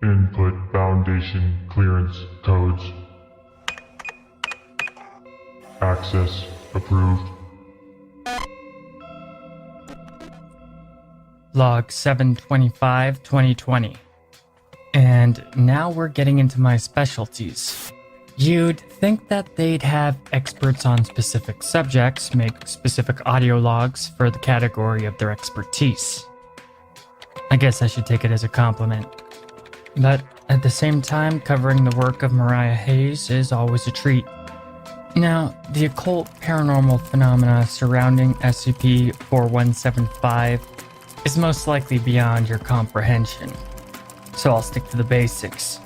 Input Foundation clearance codes. Access approved. Log 725-2020. And now we're getting into my specialties. You'd think that they'd have experts on specific subjects make specific audio logs for the category of their expertise. I guess I should take it as a compliment. But at the same time, covering the work of Mariah Hayes is always a treat. Now, the occult paranormal phenomena surrounding SCP-4175 is most likely beyond your comprehension. So I'll stick to the basics.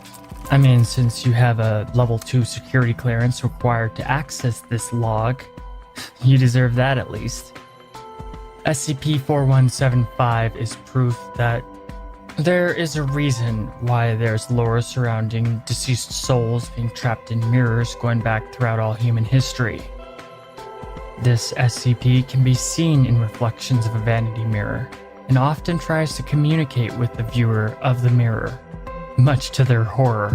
I mean, since you have a level 2 security clearance required to access this log, you deserve that at least. SCP-4175 is proof that there is a reason why there's lore surrounding deceased souls being trapped in mirrors going back throughout all human history. This SCP can be seen in reflections of a vanity mirror, and often tries to communicate with the viewer of the mirror, much to their horror.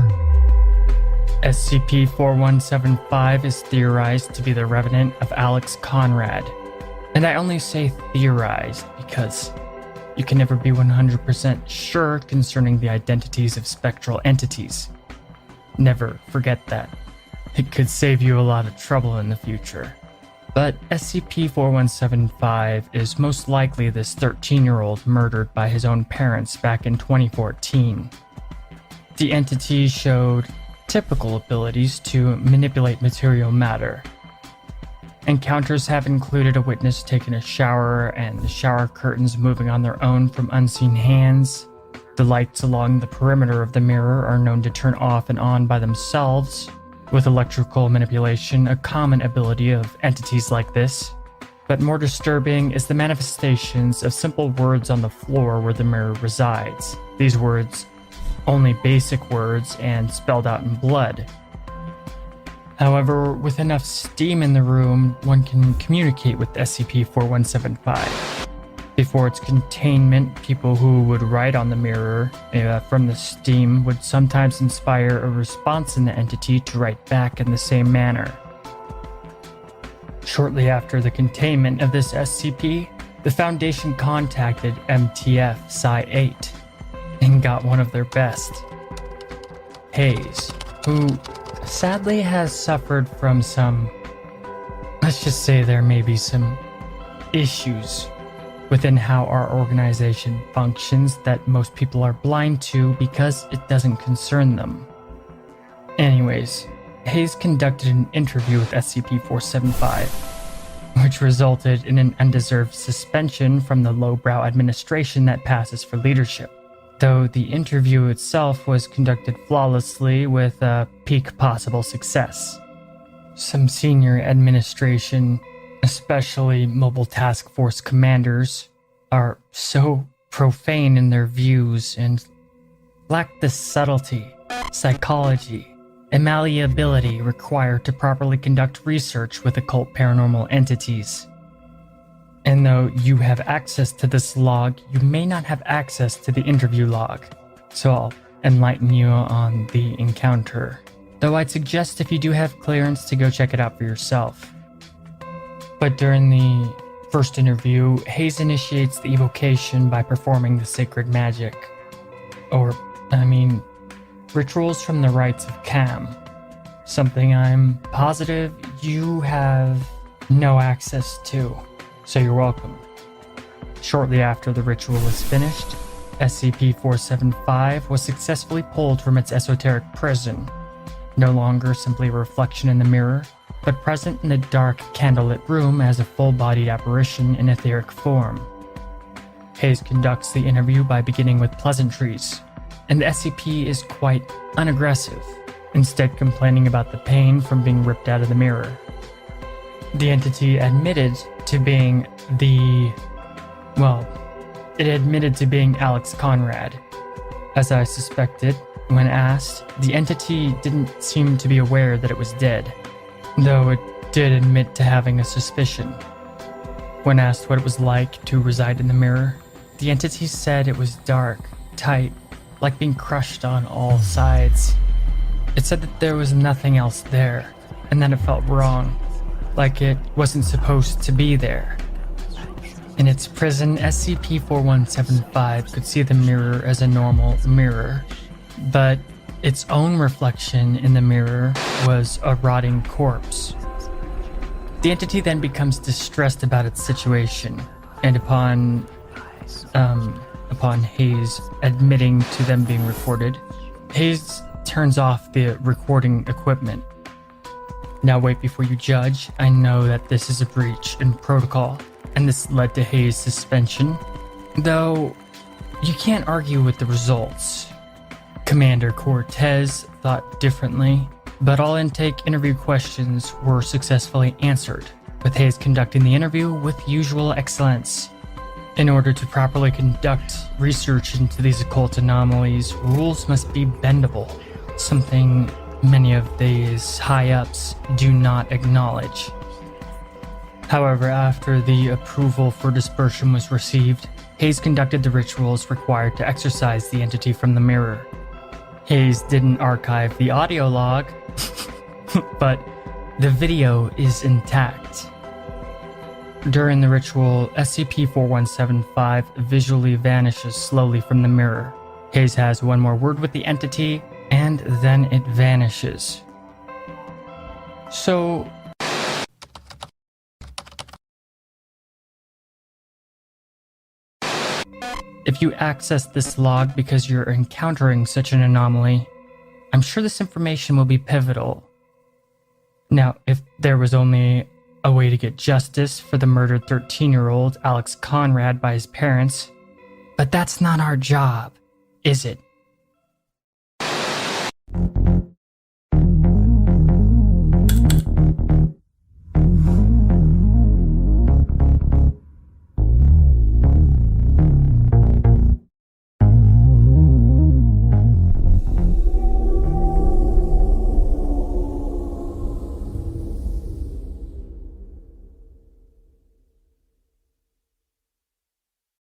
SCP-4175 is theorized to be the revenant of Alex Conrad, and I only say theorized because you can never be 100% sure concerning the identities of spectral entities. Never forget that. It could save you a lot of trouble in the future. But SCP-4175 is most likely this 13-year-old murdered by his own parents back in 2014. The entity showed typical abilities to manipulate material matter. Encounters have included a witness taking a shower and the shower curtains moving on their own from unseen hands. The lights along the perimeter of the mirror are known to turn off and on by themselves, with electrical manipulation a common ability of entities like this. But more disturbing is the manifestations of simple words on the floor where the mirror resides. These words, only basic words and spelled out in blood. However, with enough steam in the room, one can communicate with SCP-4175. Before its containment, people who would write on the mirror from the steam would sometimes inspire a response in the entity to write back in the same manner. Shortly after the containment of this SCP, the Foundation contacted MTF Psi-8 and got one of their best, Hayes, who sadly has suffered from some, let's just say there may be some issues within how our organization functions that most people are blind to because it doesn't concern them. Anyways, Hayes conducted an interview with SCP-475, which resulted in an undeserved suspension from the lowbrow administration that passes for leadership, though the interview itself was conducted flawlessly with a peak possible success. Some senior administration, especially Mobile Task Force commanders, are so profane in their views and lack the subtlety, psychology, and malleability required to properly conduct research with occult paranormal entities. And though you have access to this log, you may not have access to the interview log, so I'll enlighten you on the encounter. Though I'd suggest if you do have clearance to go check it out for yourself. But during the first interview, Hayes initiates the evocation by performing the sacred magic. Rituals from the rites of Cam. Something I'm positive you have no access to, so you're welcome. Shortly after the ritual was finished, SCP-475 was successfully pulled from its esoteric prison, no longer simply a reflection in the mirror, but present in a dark, candlelit room as a full-bodied apparition in etheric form. Hayes conducts the interview by beginning with pleasantries, and the SCP is quite unaggressive, instead complaining about the pain from being ripped out of the mirror. The entity admitted to being Alex Conrad. As I suspected, when asked, the entity didn't seem to be aware that it was dead, though it did admit to having a suspicion. When asked what it was like to reside in the mirror, the entity said it was dark, tight, like being crushed on all sides. It said that there was nothing else there, and then it felt wrong, like it wasn't supposed to be there. In its prison, SCP-4175 could see the mirror as a normal mirror, but its own reflection in the mirror was a rotting corpse. The entity then becomes distressed about its situation, and upon Hayes admitting to them being recorded, Hayes turns off the recording equipment. Now wait before you judge. I know that this is a breach in protocol, and this led to Hayes' suspension, though you can't argue with the results. Commander Cortez thought differently, but all intake interview questions were successfully answered, with Hayes conducting the interview with usual excellence. In order to properly conduct research into these occult anomalies, rules must be bendable, something many of these high-ups do not acknowledge. However, after the approval for dispersion was received, Hayes conducted the rituals required to exorcise the entity from the mirror. Hayes didn't archive the audio log, but the video is intact. During the ritual, SCP-4175 visually vanishes slowly from the mirror. Hayes has one more word with the entity, and then it vanishes. So, if you access this log because you're encountering such an anomaly, I'm sure this information will be pivotal. Now, if there was only a way to get justice for the murdered 13-year-old Alex Conrad by his parents, but that's not our job, is it?